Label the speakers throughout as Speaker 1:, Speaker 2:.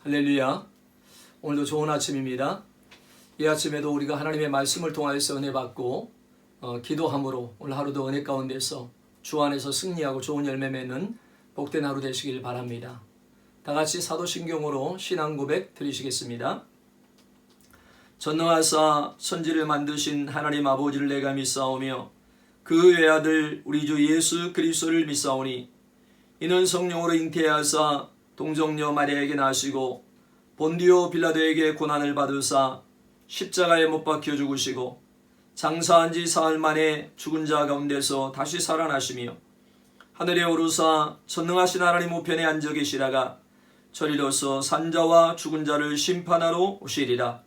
Speaker 1: 할렐루야. 오늘도 좋은 아침입니다. 이 아침에도 우리가 하나님의 말씀을 통하여서 은혜 받고 기도함으로 오늘 하루도 은혜 가운데서 주 안에서 승리하고 좋은 열매 맺는 복된 하루 되시길 바랍니다. 다 같이 사도신경으로 신앙 고백 드리시겠습니다. 전능하사 천지를 만드신 하나님 아버지를 내가 믿사오며 그 외아들 우리 주 예수 그리스도를 믿사오니 이는 성령으로 잉태하사 동정녀 마리아에게 나시고 본디오 빌라도에게 고난을 받으사 십자가에 못 박혀 죽으시고 장사한 지 사흘 만에 죽은 자 가운데서 다시 살아나시며 하늘에 오르사 전능하신 하나님 우편에 앉아 계시다가 저리로서 산자와 죽은 자를 심판하러 오시리라.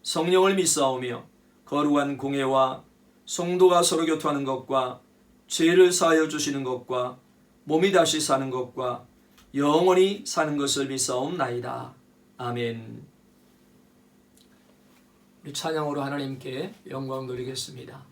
Speaker 1: 성령을 믿사오며 거룩한 공예와 성도가 서로 교통하는 것과 죄를 사하여 주시는 것과 몸이 다시 사는 것과 영원히 사는 것을 믿사옵나이다. 아멘. 우리 찬양으로 하나님께 영광 돌리겠습니다.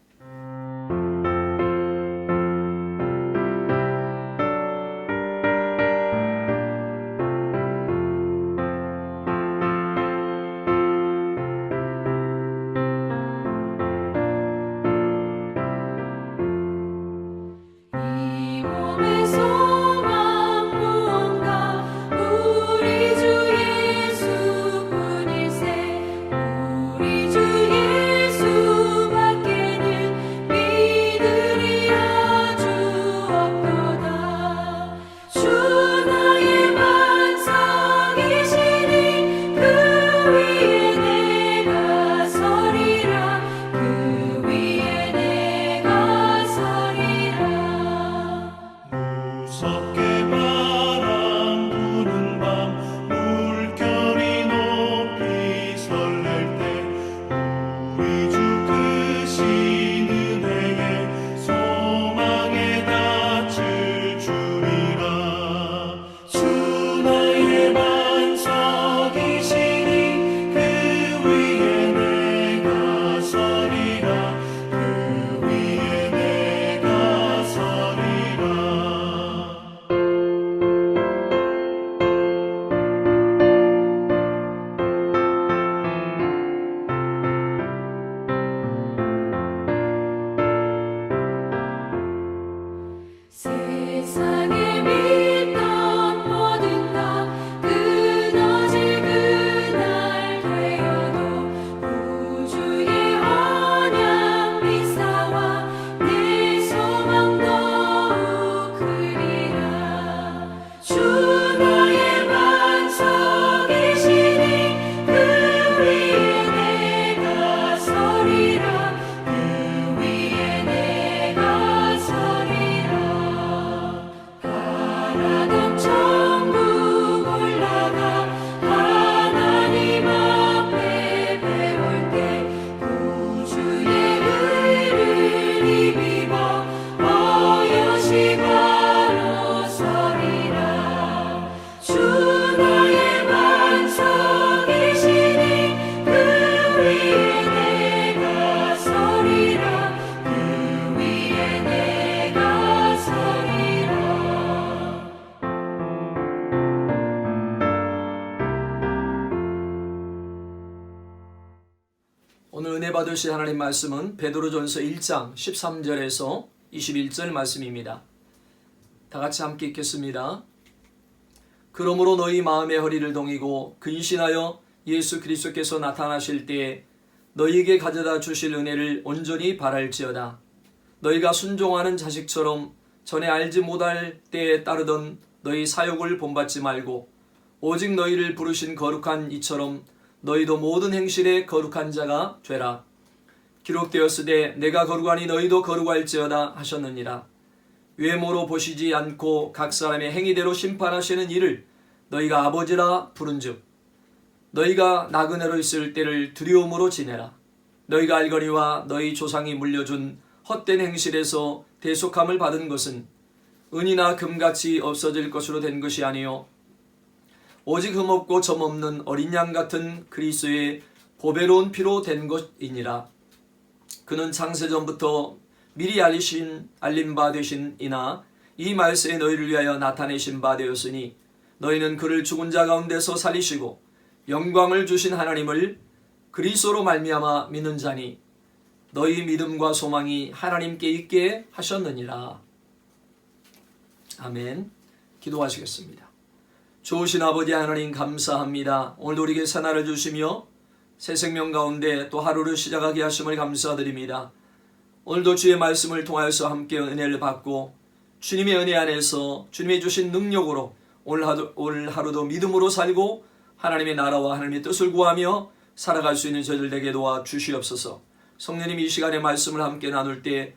Speaker 1: 오늘 은혜 받으실 하나님 말씀은 베드로전서 1장 13절에서 21절 말씀입니다. 다 같이 함께 읽겠습니다. 그러므로 너희 마음의 허리를 동이고 근신하여 예수 그리스도께서 나타나실 때에 너희에게 가져다 주실 은혜를 온전히 바랄지어다. 너희가 순종하는 자식처럼 전에 알지 못할 때에 따르던 너희 사욕을 본받지 말고 오직 너희를 부르신 거룩한 이처럼 너희도 모든 행실에 거룩한 자가 되라. 기록되었으되 내가 거룩하니 너희도 거룩할지어다 하셨느니라. 외모로 보시지 않고 각 사람의 행위대로 심판하시는 이를 너희가 아버지라 부른즉 너희가 나그네로 있을 때를 두려움으로 지내라. 너희가 알거니와 너희 조상이 물려준 헛된 행실에서 대속함을 받은 것은 은이나 금같이 없어질 것으로 된 것이 아니요 오직 흠없고 점없는 어린 양 같은 그리스도의 보배로운 피로 된 것이니라. 그는 창세전부터 미리 알린 바 되신 이나 이 말세에 너희를 위하여 나타내신 바 되었으니 너희는 그를 죽은 자 가운데서 살리시고 영광을 주신 하나님을 그리스도로 말미암아 믿는 자니 너희 믿음과 소망이 하나님께 있게 하셨느니라. 아멘. 기도하시겠습니다. 좋으신 아버지 하나님 감사합니다. 오늘도 우리에게 새날을 주시며 새 생명 가운데 또 하루를 시작하게 하심을 감사드립니다. 오늘도 주의 말씀을 통하여서 함께 은혜를 받고 주님의 은혜 안에서 주님이 주신 능력으로 오늘 하루도 믿음으로 살고 하나님의 나라와 하나님의 뜻을 구하며 살아갈 수 있는 저희들 되게 도와주시옵소서. 성령님 이 시간에 말씀을 함께 나눌 때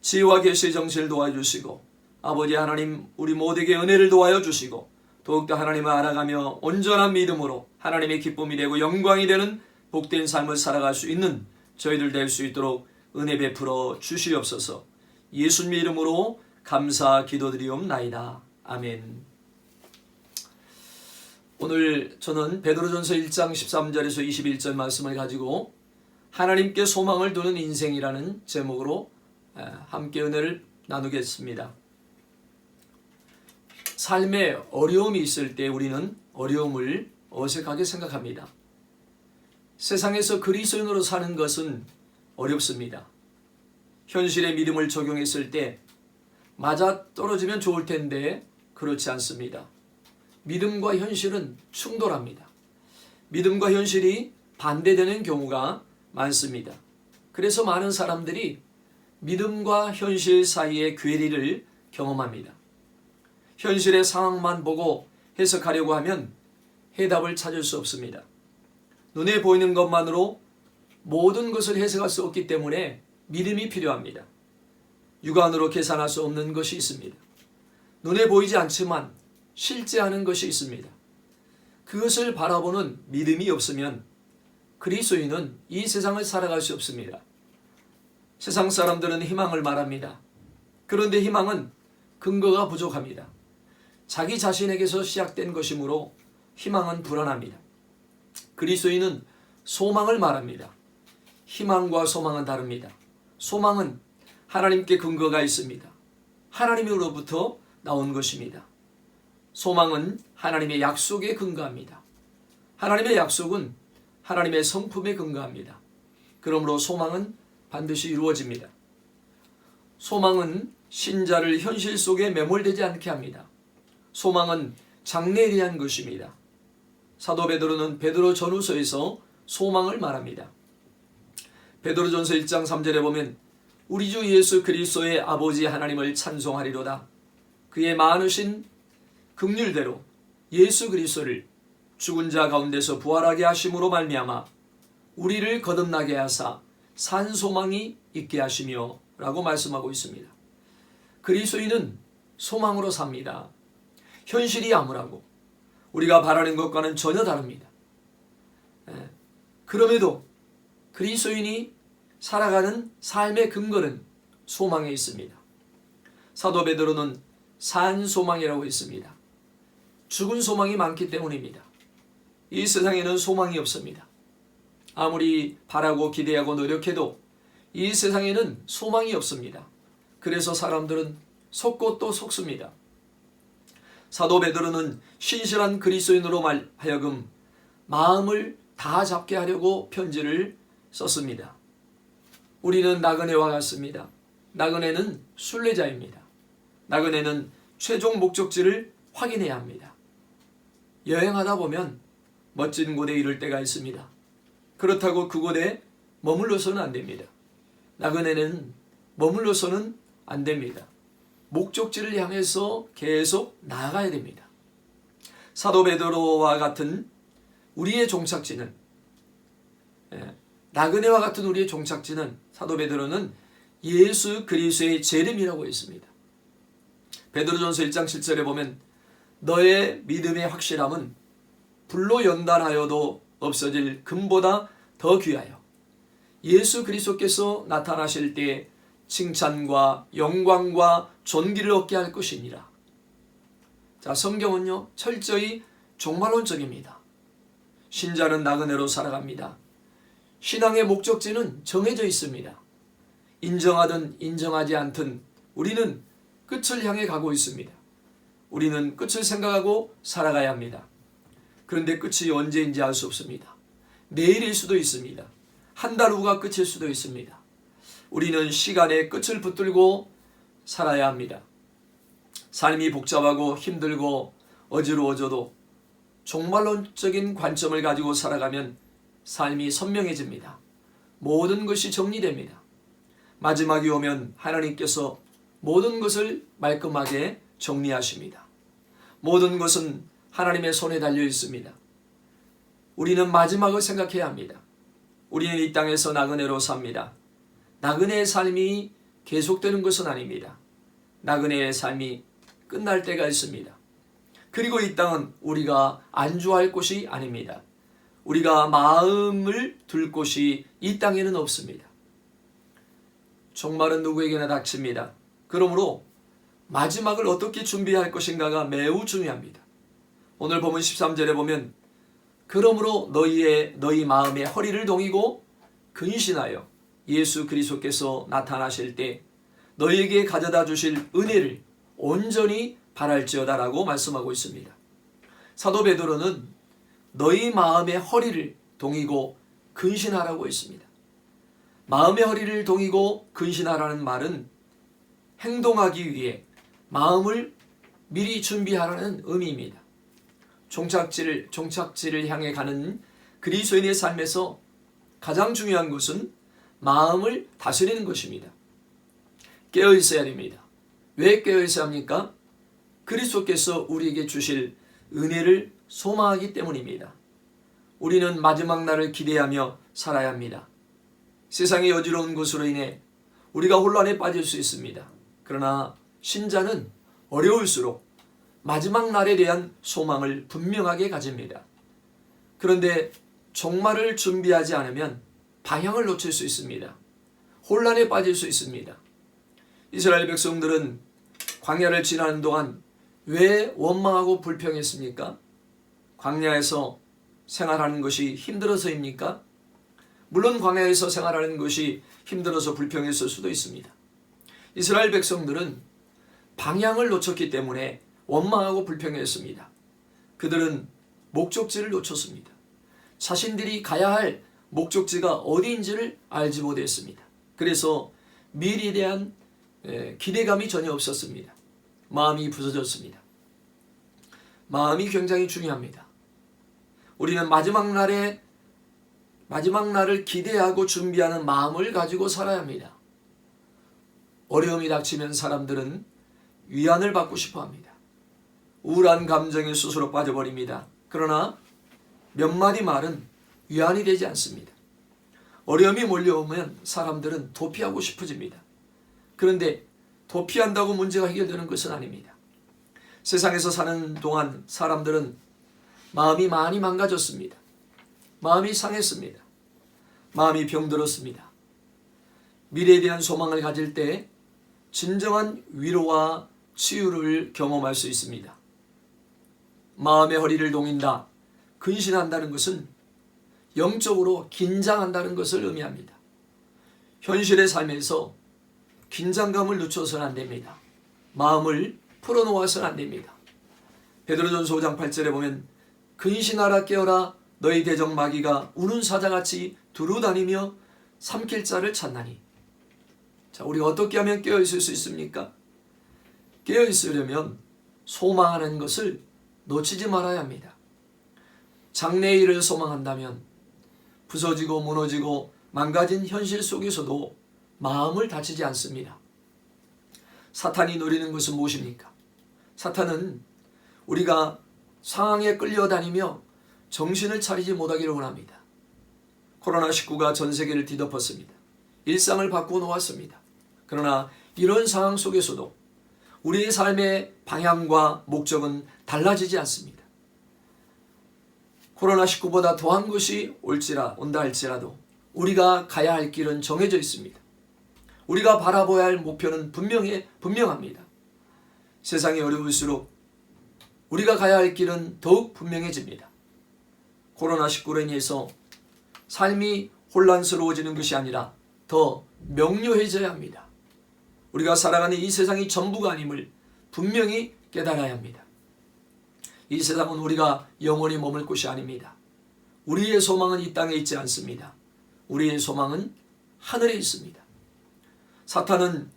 Speaker 1: 지혜와 계시의 정신을 도와주시고 아버지 하나님 우리 모두에게 은혜를 도와여 주시고 더욱더 하나님을 알아가며 온전한 믿음으로 하나님의 기쁨이 되고 영광이 되는 복된 삶을 살아갈 수 있는 저희들 될 수 있도록 은혜 베풀어 주시옵소서. 예수님의 이름으로 감사 기도드리옵나이다. 아멘. 오늘 저는 베드로전서 1장 13절에서 21절 말씀을 가지고 하나님께 소망을 두는 인생이라는 제목으로 함께 은혜를 나누겠습니다. 삶에 어려움이 있을 때 우리는 어려움을 어색하게 생각합니다. 세상에서 그리스도인으로 사는 것은 어렵습니다. 현실의 믿음을 적용했을 때 맞아떨어지면 좋을 텐데 그렇지 않습니다. 믿음과 현실은 충돌합니다. 믿음과 현실이 반대되는 경우가 많습니다. 그래서 많은 사람들이 믿음과 현실 사이의 괴리를 경험합니다. 현실의 상황만 보고 해석하려고 하면 해답을 찾을 수 없습니다. 눈에 보이는 것만으로 모든 것을 해석할 수 없기 때문에 믿음이 필요합니다. 육안으로 계산할 수 없는 것이 있습니다. 눈에 보이지 않지만 실제하는 것이 있습니다. 그것을 바라보는 믿음이 없으면 그리스도인은 이 세상을 살아갈 수 없습니다. 세상 사람들은 희망을 말합니다. 그런데 희망은 근거가 부족합니다. 자기 자신에게서 시작된 것이므로 희망은 불안합니다. 그리스도인은 소망을 말합니다. 희망과 소망은 다릅니다. 소망은 하나님께 근거가 있습니다. 하나님으로부터 나온 것입니다. 소망은 하나님의 약속에 근거합니다. 하나님의 약속은 하나님의 성품에 근거합니다. 그러므로 소망은 반드시 이루어집니다. 소망은 신자를 현실 속에 매몰되지 않게 합니다. 소망은 장래에 대한 것입니다. 사도 베드로는 베드로 전후서에서 소망을 말합니다. 베드로전서 1장 3절에 보면 우리 주 예수 그리스도의 아버지 하나님을 찬송하리로다. 그의 많으신 긍휼대로 예수 그리스도를 죽은 자 가운데서 부활하게 하심으로 말미암아 우리를 거듭나게 하사 산 소망이 있게 하시며 라고 말씀하고 있습니다. 그리스도인은 소망으로 삽니다. 현실이 암울하고 우리가 바라는 것과는 전혀 다릅니다. 그럼에도 그리스도인이 살아가는 삶의 근거는 소망에 있습니다. 사도 베드로는 산 소망이라고 했습니다. 죽은 소망이 많기 때문입니다. 이 세상에는 소망이 없습니다. 아무리 바라고 기대하고 노력해도 이 세상에는 소망이 없습니다. 그래서 사람들은 속고 또 속습니다. 사도 베드로는 신실한 그리스도인으로 하여금 마음을 다 잡게 하려고 편지를 썼습니다. 우리는 나그네와 같습니다. 나그네는 순례자입니다. 나그네는 최종 목적지를 확인해야 합니다. 여행하다 보면 멋진 곳에 이를 때가 있습니다. 그렇다고 그곳에 머물러서는 안 됩니다. 나그네는 머물러서는 안 됩니다. 목적지를 향해서 계속 나아가야 됩니다. 사도 베드로와 같은 우리의 종착지는 나그네와 같은 우리의 종착지는 사도 베드로는 예수 그리스도의 재림이라고 했습니다. 베드로전서 1장 7절에 보면 너의 믿음의 확실함은 불로 연단하여도 없어질 금보다 더 귀하여 예수 그리스도께서 나타나실 때 칭찬과 영광과 존귀를 얻게 할 것이니라. 자, 성경은요 철저히 종말론적입니다. 신자는 나그네로 살아갑니다. 신앙의 목적지는 정해져 있습니다. 인정하든 인정하지 않든 우리는 끝을 향해 가고 있습니다. 우리는 끝을 생각하고 살아가야 합니다. 그런데 끝이 언제인지 알 수 없습니다. 내일일 수도 있습니다. 한 달 후가 끝일 수도 있습니다. 우리는 시간의 끝을 붙들고 살아야 합니다. 삶이 복잡하고 힘들고 어지러워져도 종말론적인 관점을 가지고 살아가면 삶이 선명해집니다. 모든 것이 정리됩니다. 마지막이 오면 하나님께서 모든 것을 말끔하게 정리하십니다. 모든 것은 하나님의 손에 달려 있습니다. 우리는 마지막을 생각해야 합니다. 우리는 이 땅에서 나그네로 삽니다. 나그네의 삶이 계속되는 것은 아닙니다. 나그네의 삶이 끝날 때가 있습니다. 그리고 이 땅은 우리가 안주할 곳이 아닙니다. 우리가 마음을 둘 곳이 이 땅에는 없습니다. 종말은 누구에게나 닥칩니다. 그러므로 마지막을 어떻게 준비할 것인가가 매우 중요합니다. 오늘 본문 13절에 보면 그러므로 너희 마음의 허리를 동이고 근신하여 예수 그리스도께서 나타나실 때 너희에게 가져다 주실 은혜를 온전히 바랄지어다라고 말씀하고 있습니다. 사도 베드로는 너희 마음의 허리를 동이고 근신하라고 했습니다. 마음의 허리를 동이고 근신하라는 말은 행동하기 위해 마음을 미리 준비하라는 의미입니다. 종착지를 향해 가는 그리스도인의 삶에서 가장 중요한 것은 마음을 다스리는 것입니다. 깨어 있어야 됩니다. 왜 깨어 있어야 합니까? 그리스도께서 우리에게 주실 은혜를 소망하기 때문입니다. 우리는 마지막 날을 기대하며 살아야 합니다. 세상의 어지러운 것으로 인해 우리가 혼란에 빠질 수 있습니다. 그러나 신자는 어려울수록 마지막 날에 대한 소망을 분명하게 가집니다. 그런데 종말을 준비하지 않으면 방향을 놓칠 수 있습니다. 혼란에 빠질 수 있습니다. 이스라엘 백성들은 광야를 지나는 동안 왜 원망하고 불평했습니까? 광야에서 생활하는 것이 힘들어서입니까? 물론 광야에서 생활하는 것이 힘들어서 불평했을 수도 있습니다. 이스라엘 백성들은 방향을 놓쳤기 때문에 원망하고 불평했습니다. 그들은 목적지를 놓쳤습니다. 자신들이 가야 할 목적지가 어디인지를 알지 못했습니다. 그래서 미래에 대한 기대감이 전혀 없었습니다. 마음이 부서졌습니다. 마음이 굉장히 중요합니다. 우리는 마지막 날을 기대하고 준비하는 마음을 가지고 살아야 합니다. 어려움이 닥치면 사람들은 위안을 받고 싶어 합니다. 우울한 감정에 스스로 빠져버립니다. 그러나 몇 마디 말은 위안이 되지 않습니다. 어려움이 몰려오면 사람들은 도피하고 싶어집니다. 그런데 도피한다고 문제가 해결되는 것은 아닙니다. 세상에서 사는 동안 사람들은 마음이 많이 망가졌습니다. 마음이 상했습니다. 마음이 병들었습니다. 미래에 대한 소망을 가질 때 진정한 위로와 치유를 경험할 수 있습니다. 마음의 허리를 동인다, 근신한다는 것은 영적으로 긴장한다는 것을 의미합니다. 현실의 삶에서 긴장감을 늦춰서는 안 됩니다. 마음을 풀어놓아서는 안 됩니다. 베드로전서 5장 8절에 보면 근신하라 깨어라 너희 대적 마귀가 우는 사자같이 두루다니며 삼킬 자를 찾나니. 자, 우리가 어떻게 하면 깨어 있을 수 있습니까? 깨어 있으려면 소망하는 것을 놓치지 말아야 합니다. 장래일을 소망한다면 부서지고 무너지고 망가진 현실 속에서도 마음을 다치지 않습니다. 사탄이 노리는 것은 무엇입니까? 사탄은 우리가 상황에 끌려다니며 정신을 차리지 못하기를 원합니다. 코로나19가 전 세계를 뒤덮었습니다. 일상을 바꾸어 놓았습니다. 그러나 이런 상황 속에서도 우리의 삶의 방향과 목적은 달라지지 않습니다. 코로나19보다 더한 것이 온다 할지라도 우리가 가야 할 길은 정해져 있습니다. 우리가 바라봐야 할 목표는 분명합니다. 세상이 어려울수록 우리가 가야 할 길은 더욱 분명해집니다. 코로나19로 인해서 삶이 혼란스러워지는 것이 아니라 더 명료해져야 합니다. 우리가 살아가는 이 세상이 전부가 아님을 분명히 깨달아야 합니다. 이 세상은 우리가 영원히 머물 곳이 아닙니다. 우리의 소망은 이 땅에 있지 않습니다. 우리의 소망은 하늘에 있습니다. 사탄은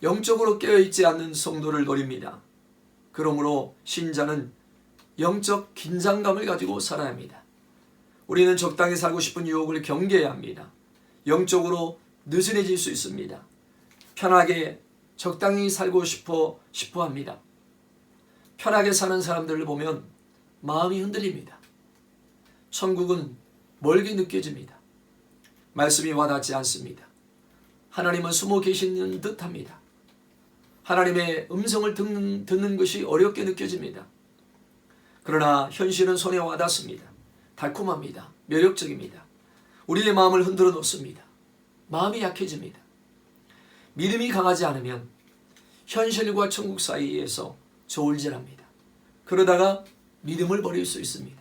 Speaker 1: 영적으로 깨어있지 않는 성도를 노립니다. 그러므로 신자는 영적 긴장감을 가지고 살아야 합니다. 우리는 적당히 살고 싶은 유혹을 경계해야 합니다. 영적으로 느슨해질 수 있습니다. 편하게 적당히 살고 싶어 합니다. 편하게 사는 사람들을 보면 마음이 흔들립니다. 천국은 멀게 느껴집니다. 말씀이 와닿지 않습니다. 하나님은 숨어 계시는 듯합니다. 하나님의 음성을 듣는 것이 어렵게 느껴집니다. 그러나 현실은 손에 와닿습니다. 달콤합니다. 매력적입니다. 우리의 마음을 흔들어 놓습니다. 마음이 약해집니다. 믿음이 강하지 않으면 현실과 천국 사이에서 저울질합니다. 그러다가 믿음을 버릴 수 있습니다.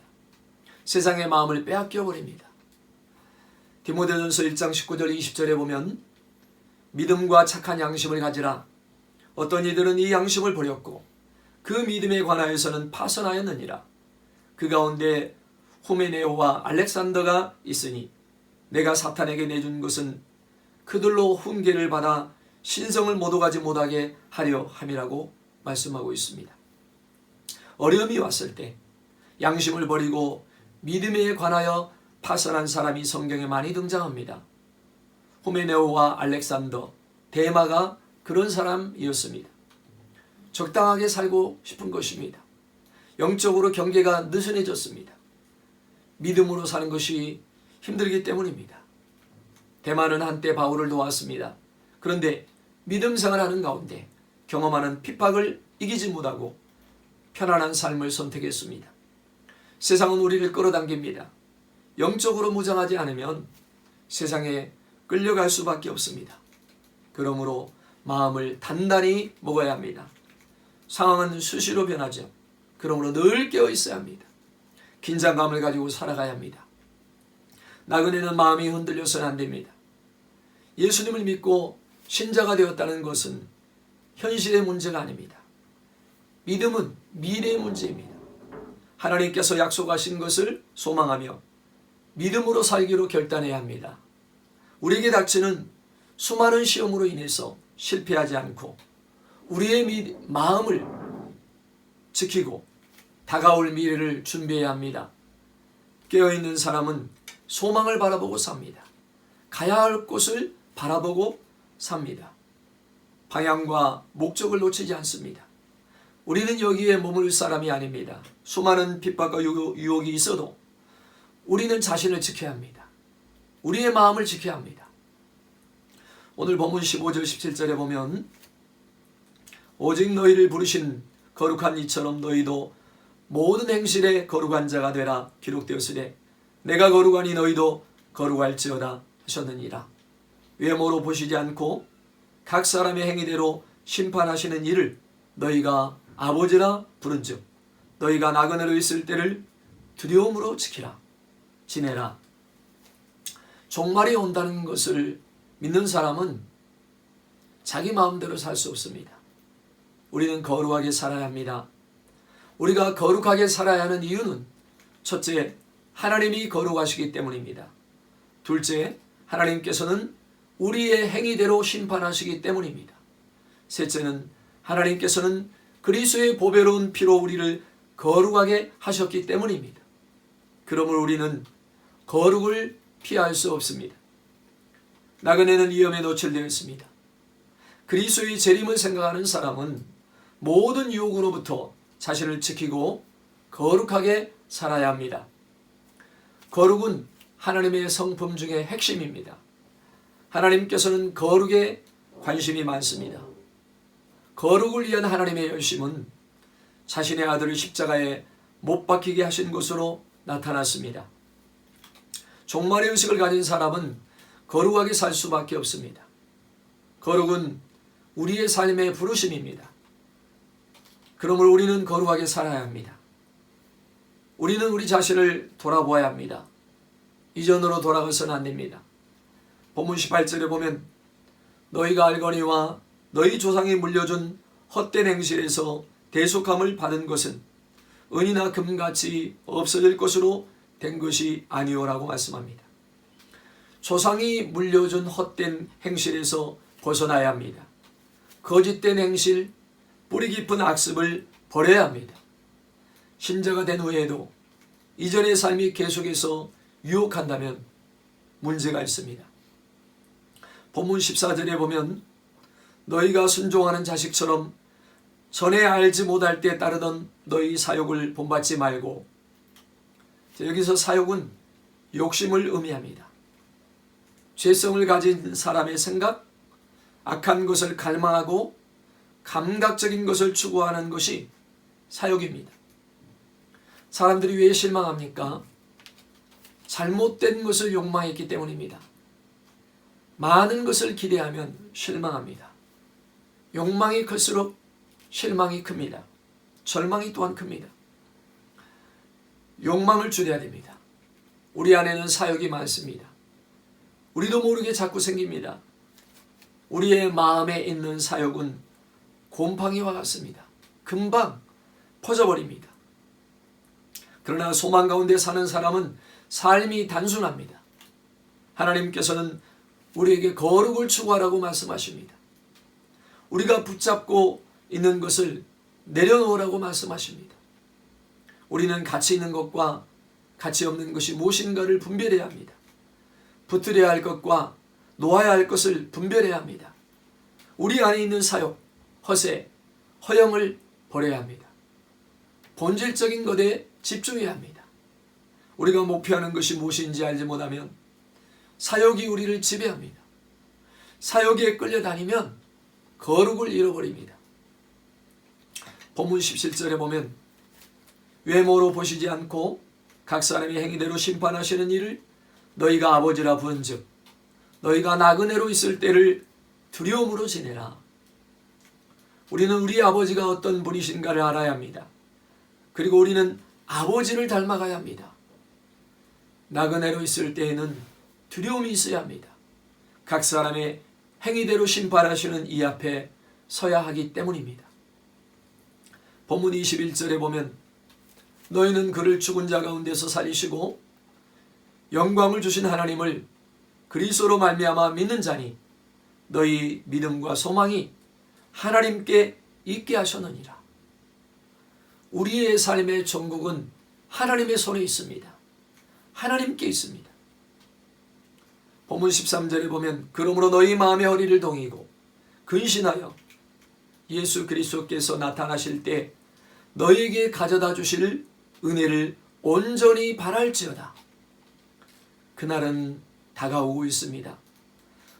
Speaker 1: 세상의 마음을 빼앗겨 버립니다. 디모데전서 1장 19절 20절에 보면 믿음과 착한 양심을 가지라. 어떤 이들은 이 양심을 버렸고 그 믿음에 관하여서는 파선하였느니라. 그 가운데 후메네오와 알렉산더가 있으니 내가 사탄에게 내준 것은 그들로 훈계를 받아 신성을 모두 가지 못하게 하려 함이라고 말씀하고 있습니다. 어려움이 왔을 때 양심을 버리고 믿음에 관하여 파선한 사람이 성경에 많이 등장합니다. 후메네오와 알렉산더, 데마가 그런 사람이었습니다. 적당하게 살고 싶은 것입니다. 영적으로 경계가 느슨해졌습니다. 믿음으로 사는 것이 힘들기 때문입니다. 데마는 한때 바울을 도왔습니다. 그런데 믿음 생활하는 가운데 경험하는 핍박을 이기지 못하고 편안한 삶을 선택했습니다. 세상은 우리를 끌어당깁니다. 영적으로 무장하지 않으면 세상에 끌려갈 수밖에 없습니다. 그러므로 마음을 단단히 먹어야 합니다. 상황은 수시로 변하죠. 그러므로 늘 깨어 있어야 합니다. 긴장감을 가지고 살아가야 합니다. 나그네는 마음이 흔들려서는 안 됩니다. 예수님을 믿고 신자가 되었다는 것은 현실의 문제가 아닙니다. 믿음은 미래의 문제입니다. 하나님께서 약속하신 것을 소망하며 믿음으로 살기로 결단해야 합니다. 우리에게 닥치는 수많은 시험으로 인해서 실패하지 않고 우리의 마음을 지키고 다가올 미래를 준비해야 합니다. 깨어있는 사람은 소망을 바라보고 삽니다. 가야 할 곳을 바라보고 삽니다. 방향과 목적을 놓치지 않습니다. 우리는 여기에 머물 사람이 아닙니다. 수많은 핍박과 유혹이 있어도 우리는 자신을 지켜야 합니다. 우리의 마음을 지켜야 합니다. 오늘 본문 15절 17절에 보면 오직 너희를 부르신 거룩한 이처럼 너희도 모든 행실에 거룩한 자가 되라 기록되었으되 내가 거룩하니 너희도 거룩할지어다 하셨느니라. 외모로 보시지 않고 각 사람의 행위대로 심판하시는 이를 너희가 아버지라 부른즉 너희가 나그네로 있을 때를 두려움으로 지내라. 종말이 온다는 것을 믿는 사람은 자기 마음대로 살 수 없습니다. 우리는 거룩하게 살아야 합니다. 우리가 거룩하게 살아야 하는 이유는 첫째, 하나님이 거룩하시기 때문입니다. 둘째, 하나님께서는 우리의 행위대로 심판하시기 때문입니다. 셋째는 하나님께서는 그리스도의 보배로운 피로 우리를 거룩하게 하셨기 때문입니다. 그러므로 우리는 거룩을 피할 수 없습니다. 나그네는 위험에 노출되었습니다. 그리스도의 재림을 생각하는 사람은 모든 유혹으로부터 자신을 지키고 거룩하게 살아야 합니다. 거룩은 하나님의 성품 중에 핵심입니다. 하나님께서는 거룩에 관심이 많습니다. 거룩을 위한 하나님의 열심은 자신의 아들을 십자가에 못 박히게 하신 것으로 나타났습니다. 종말의 의식을 가진 사람은 거룩하게 살 수밖에 없습니다. 거룩은 우리의 삶의 부르심입니다. 그러므로 우리는 거룩하게 살아야 합니다. 우리는 우리 자신을 돌아보아야 합니다. 이전으로 돌아가서는 안 됩니다. 본문 18절에 보면 너희가 알거니와 너희 조상이 물려준 헛된 행실에서 대속함을 받은 것은 은이나 금같이 없어질 것으로 된 것이 아니오라고 말씀합니다. 조상이 물려준 헛된 행실에서 벗어나야 합니다. 거짓된 행실, 뿌리 깊은 악습을 버려야 합니다. 신자가 된 후에도 이전의 삶이 계속해서 유혹한다면 문제가 있습니다. 본문 14절에 보면 너희가 순종하는 자식처럼 전에 알지 못할 때 따르던 너희 사욕을 본받지 말고, 여기서 사욕은 욕심을 의미합니다. 죄성을 가진 사람의 생각, 악한 것을 갈망하고 감각적인 것을 추구하는 것이 사욕입니다. 사람들이 왜 실망합니까? 잘못된 것을 욕망했기 때문입니다. 많은 것을 기대하면 실망합니다. 욕망이 클수록 실망이 큽니다. 절망이 또한 큽니다. 욕망을 줄여야 됩니다. 우리 안에는 사욕이 많습니다. 우리도 모르게 자꾸 생깁니다. 우리의 마음에 있는 사욕은 곰팡이와 같습니다. 금방 퍼져버립니다. 그러나 소망 가운데 사는 사람은 삶이 단순합니다. 하나님께서는 우리에게 거룩을 추구하라고 말씀하십니다. 우리가 붙잡고 있는 것을 내려놓으라고 말씀하십니다. 우리는 가치 있는 것과 가치 없는 것이 무엇인가를 분별해야 합니다. 붙들어야 할 것과 놓아야 할 것을 분별해야 합니다. 우리 안에 있는 사욕, 허세, 허영을 버려야 합니다. 본질적인 것에 집중해야 합니다. 우리가 목표하는 것이 무엇인지 알지 못하면 사욕이 우리를 지배합니다. 사욕에 끌려다니면 거룩을 잃어버립니다. 본문 17절에 보면 외모로 보시지 않고 각 사람의 행위대로 심판하시는 일을 너희가 아버지라 부른즉 너희가 나그네로 있을 때를 두려움으로 지내라. 우리는 우리 아버지가 어떤 분이신가를 알아야 합니다. 그리고 우리는 아버지를 닮아가야 합니다. 나그네로 있을 때에는 두려움이 있어야 합니다. 각 사람의 행위대로 심판하시는 이 앞에 서야 하기 때문입니다. 본문 21절에 보면 너희는 그를 죽은 자 가운데서 살리시고 영광을 주신 하나님을 그리스도로 말미암아 믿는 자니 너희 믿음과 소망이 하나님께 있게 하셨느니라. 우리의 삶의 전국은 하나님의 손에 있습니다. 하나님께 있습니다. 본문 13절에 보면 그러므로 너희 마음의 허리를 동이고 근신하여 예수 그리스도께서 나타나실 때 너희에게 가져다 주실 은혜를 온전히 바랄지어다. 그날은 다가오고 있습니다.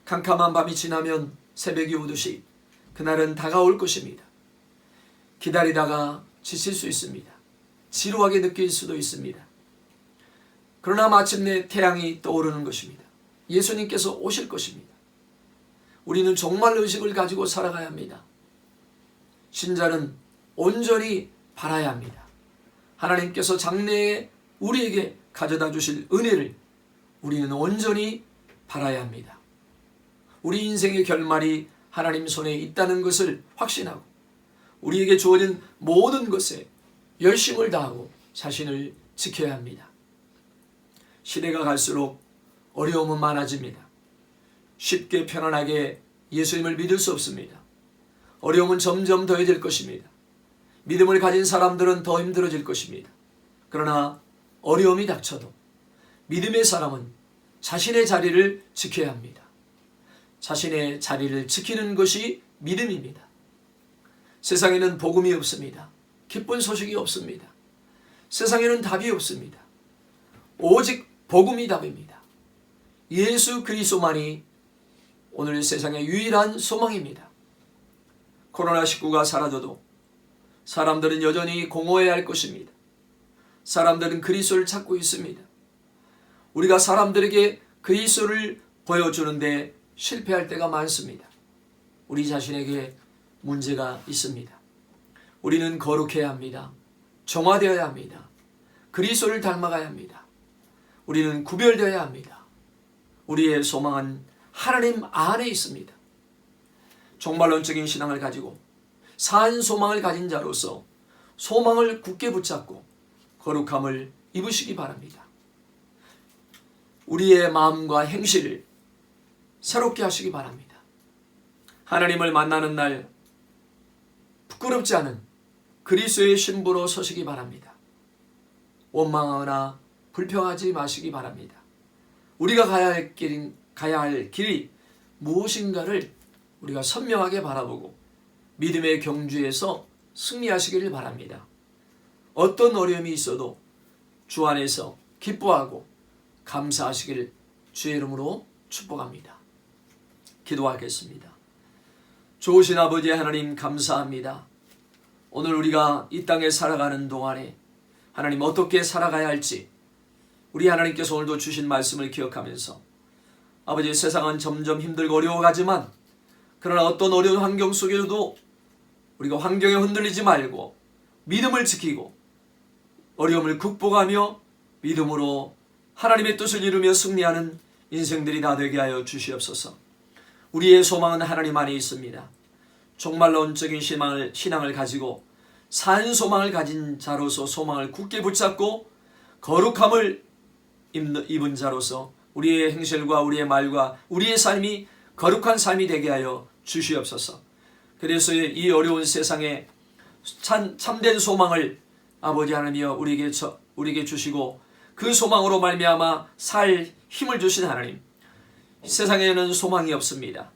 Speaker 1: 캄캄한 밤이 지나면 새벽이 오듯이 그날은 다가올 것입니다. 기다리다가 지칠 수 있습니다. 지루하게 느낄 수도 있습니다. 그러나 마침내 태양이 떠오르는 것입니다. 예수님께서 오실 것입니다. 우리는 정말 의식을 가지고 살아가야 합니다. 신자는 온전히 바라야 합니다. 하나님께서 장래에 우리에게 가져다 주실 은혜를 우리는 온전히 바라야 합니다. 우리 인생의 결말이 하나님 손에 있다는 것을 확신하고 우리에게 주어진 모든 것에 열심을 다하고 자신을 지켜야 합니다. 시대가 갈수록 어려움은 많아집니다. 쉽게 편안하게 예수님을 믿을 수 없습니다. 어려움은 점점 더해질 것입니다. 믿음을 가진 사람들은 더 힘들어질 것입니다. 그러나 어려움이 닥쳐도 믿음의 사람은 자신의 자리를 지켜야 합니다. 자신의 자리를 지키는 것이 믿음입니다. 세상에는 복음이 없습니다. 기쁜 소식이 없습니다. 세상에는 답이 없습니다. 오직 복음이 답입니다. 예수 그리스도만이 오늘 세상의 유일한 소망입니다. 코로나19가 사라져도 사람들은 여전히 공허해야 할 것입니다. 사람들은 그리스도를 찾고 있습니다. 우리가 사람들에게 그리스도를 보여주는데 실패할 때가 많습니다. 우리 자신에게 문제가 있습니다. 우리는 거룩해야 합니다. 정화되어야 합니다. 그리스도를 닮아가야 합니다. 우리는 구별되어야 합니다. 우리의 소망은 하나님 안에 있습니다. 종말론적인 신앙을 가지고 산 소망을 가진 자로서 소망을 굳게 붙잡고 거룩함을 입으시기 바랍니다. 우리의 마음과 행실을 새롭게 하시기 바랍니다. 하나님을 만나는 날 부끄럽지 않은 그리스도의 신부로 서시기 바랍니다. 원망하거나 불평하지 마시기 바랍니다. 우리가 가야 할 길이 무엇인가를 우리가 선명하게 바라보고 믿음의 경주에서 승리하시기를 바랍니다. 어떤 어려움이 있어도 주 안에서 기뻐하고 감사하시기를 주의 이름으로 축복합니다. 기도하겠습니다. 좋으신 아버지 하나님 감사합니다. 오늘 우리가 이 땅에 살아가는 동안에 하나님 어떻게 살아가야 할지 우리 하나님께서 오늘도 주신 말씀을 기억하면서 아버지 세상은 점점 힘들고 어려워가지만 그러나 어떤 어려운 환경 속에서도 우리가 환경에 흔들리지 말고 믿음을 지키고 어려움을 극복하며 믿음으로 하나님의 뜻을 이루며 승리하는 인생들이 다 되게 하여 주시옵소서. 우리의 소망은 하나님 안에 있습니다. 정말로 온적인 신앙을 가지고 산 소망을 가진 자로서 소망을 굳게 붙잡고 거룩함을 입은 자로서 우리의 행실과 우리의 말과 우리의 삶이 거룩한 삶이 되게 하여 주시옵소서. 그래서 이 어려운 세상에 참된 소망을 아버지 하나님이여 우리에게 주시고 그 소망으로 말미암아 살 힘을 주신 하나님, 세상에는 소망이 없습니다.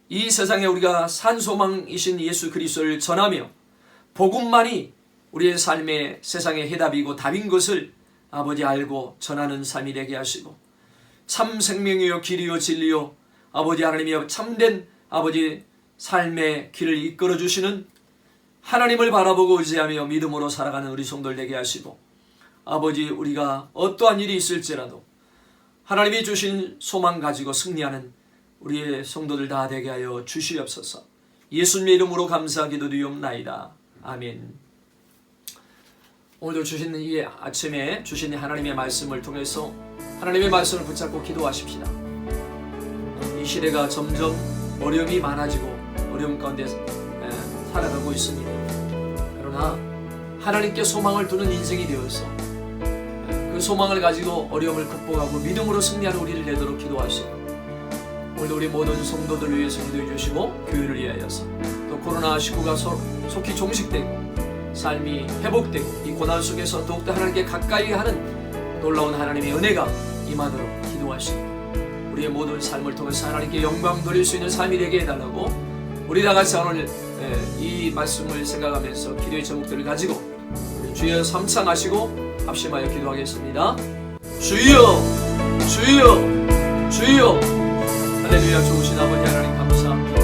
Speaker 1: 이 세상에 우리가 산 소망이신 예수 그리스도를 전하며 복음만이 우리의 삶의 세상의 해답이고 답인 것을 아버지 알고 전하는 삶이 되게 하시고 참 생명이요 길이요 진리요 아버지 하나님이여 참된 아버지 삶의 길을 이끌어 주시는 하나님을 바라보고 의지하며 믿음으로 살아가는 우리 성도들 되게 하시고 아버지 우리가 어떠한 일이 있을지라도 하나님이 주신 소망 가지고 승리하는 우리의 성도들 다 되게 하여 주시옵소서. 예수님의 이름으로 감사 기도드리옵나이다. 아멘. 오늘도 주신 이 아침에 주신 하나님의 말씀을 통해서 하나님의 말씀을 붙잡고 기도하십시다. 이 시대가 점점 어려움이 많아지고 어려움 가운데 살아가고 있습니다. 그러나 하나님께 소망을 두는 인생이 되어서 그 소망을 가지고 어려움을 극복하고 믿음으로 승리하는 우리를 되도록 기도하시고 오늘도 우리 모든 성도들을 위해서 기도해 주시고 교회를 위하여서 또 코로나19가 속히 종식되고 삶이 회복되고 이 고난 속에서 더욱더 하나님께 가까이 하는 놀라운 하나님의 은혜가 임하도록 기도하시고 우리의 모든 삶을 통해서 하나님께 영광 돌릴 수 있는 삶이 되게 해달라고 우리 다같이 오늘 이 말씀을 생각하면서 기도의 제목들을 가지고 주여 삼창하시고 합심하여 기도하겠습니다. 주여 주여 주여 할렐루야. 좋으신 아버지 하나님 감사합니다.